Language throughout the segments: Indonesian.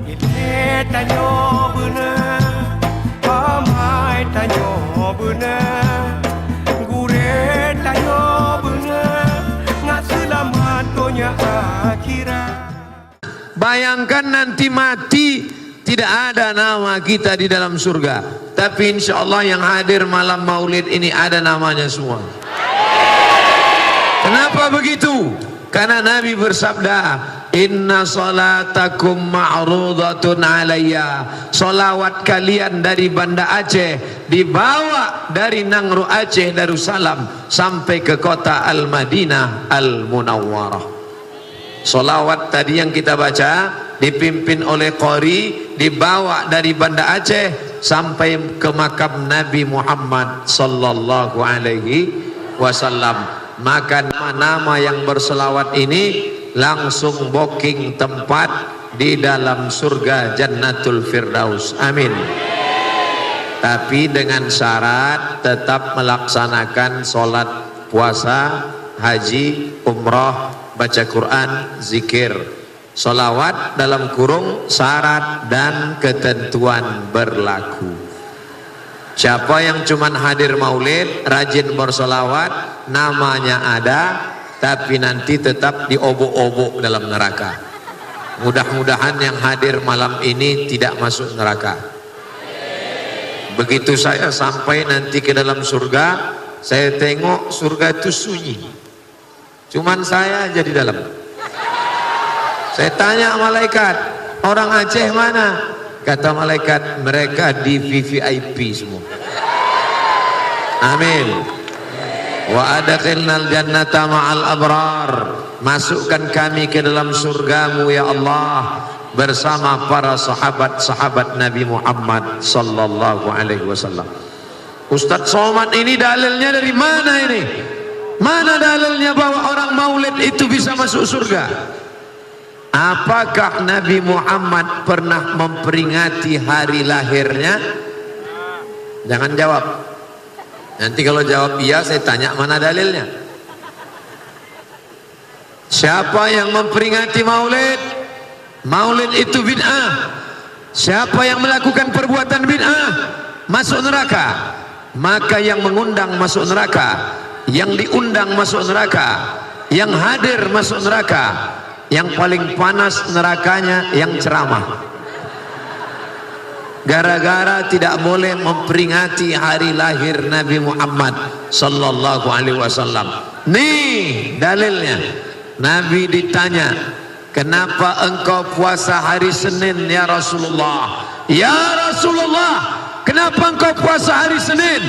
Ile tanyo bener, pamai tanyo bener, gure tanyo bener, nggak selamat dunia akhirat. Bayangkan nanti mati tidak ada nama kita di dalam surga, tapi insya Allah yang hadir malam maulid ini ada namanya semua. Kenapa begitu? Karena Nabi bersabda, inna salatakum ma'rudatun alayya. Salawat kalian dari Banda Aceh dibawa dari Nangro Aceh Darussalam sampai ke kota Al-Madinah Al-Munawwarah. Salawat tadi yang kita baca dipimpin oleh Qori, dibawa dari Banda Aceh sampai ke makam Nabi Muhammad sallallahu alaihi wasallam. Maka nama yang berselawat ini langsung booking tempat di dalam surga Jannatul Firdaus. Amin. Tapi dengan syarat tetap melaksanakan sholat, puasa, haji, umrah, baca Quran, zikir. Sholawat dalam kurung syarat dan ketentuan berlaku. Siapa yang cuman hadir maulid, rajin bersolawat, namanya ada, tapi nanti tetap diobok-obok dalam neraka. Mudah-mudahan yang hadir malam ini tidak masuk neraka. Begitu saya sampai nanti ke dalam surga, saya tengok surga itu sunyi, cuman saya aja di dalam. Saya tanya malaikat, orang Aceh mana? Kata malaikat, mereka di VVIP semua. Amin. Wa adkhilnal jannata ma'al abrar. Masukkan kami ke dalam surgamu ya Allah bersama para sahabat-sahabat Nabi Muhammad sallallahu alaihi wasallam. Ustaz Somad, ini dalilnya dari mana ini? Mana dalilnya bahwa orang maulid itu bisa masuk surga? Apakah Nabi Muhammad pernah memperingati hari lahirnya? Jangan jawab. Nanti kalau jawab iya, saya tanya mana dalilnya. Siapa yang memperingati maulid? Maulid itu bid'ah. Siapa yang melakukan perbuatan bid'ah masuk neraka. Maka yang mengundang masuk neraka, yang diundang masuk neraka, yang hadir masuk neraka. Yang paling panas nerakanya yang ceramah, gara-gara tidak boleh memperingati hari lahir Nabi Muhammad sallallahu alaihi wasallam. Nih dalilnya. Nabi ditanya, kenapa engkau puasa hari Senin ya Rasulullah? Ya Rasulullah, kenapa engkau puasa hari Senin?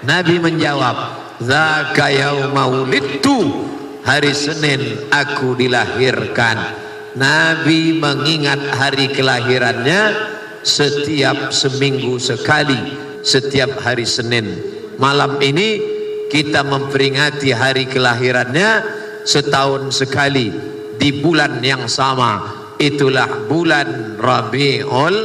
Nabi menjawab, dzaka yauma wulidtu, hari Senin aku dilahirkan. Nabi mengingat hari kelahirannya setiap seminggu sekali, setiap hari Senin. Malam ini kita memperingati hari kelahirannya setahun sekali di bulan yang sama. Itulah bulan Rabiul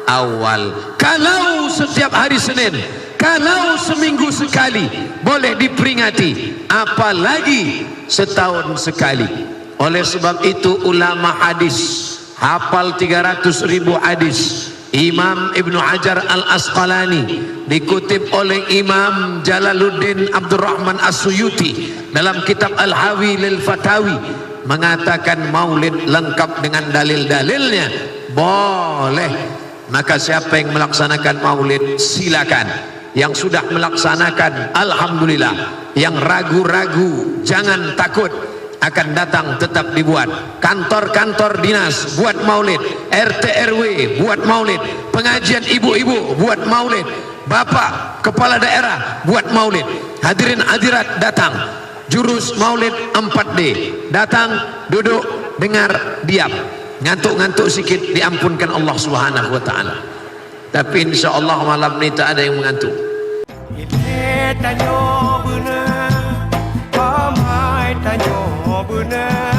Awal. Kalau setiap hari Senin, kalau seminggu sekali boleh diperingati, apalagi setahun sekali. Oleh sebab itu ulama hadis hafal 300.000 hadis. Imam Ibnu Hajar Al-Asqalani dikutip oleh Imam Jalaluddin Abdurrahman As-Suyuti dalam kitab Al-Hawi lil Fatawi mengatakan maulid lengkap dengan dalil-dalilnya boleh. Maka siapa yang melaksanakan maulid silakan. Yang sudah melaksanakan alhamdulillah, yang ragu-ragu jangan takut, akan datang tetap dibuat. Kantor-kantor dinas buat maulid, RT RW buat maulid, pengajian ibu-ibu buat maulid, bapak kepala daerah buat maulid, hadirin hadirat datang, jurus maulid 4D datang, duduk, dengar, diam, ngantuk-ngantuk sikit diampunkan Allah Subhanahu wa taala. Tapi insya Allah malam ini tak ada yang mengantuk. Ile tanyo bener, pamai tanyo bener.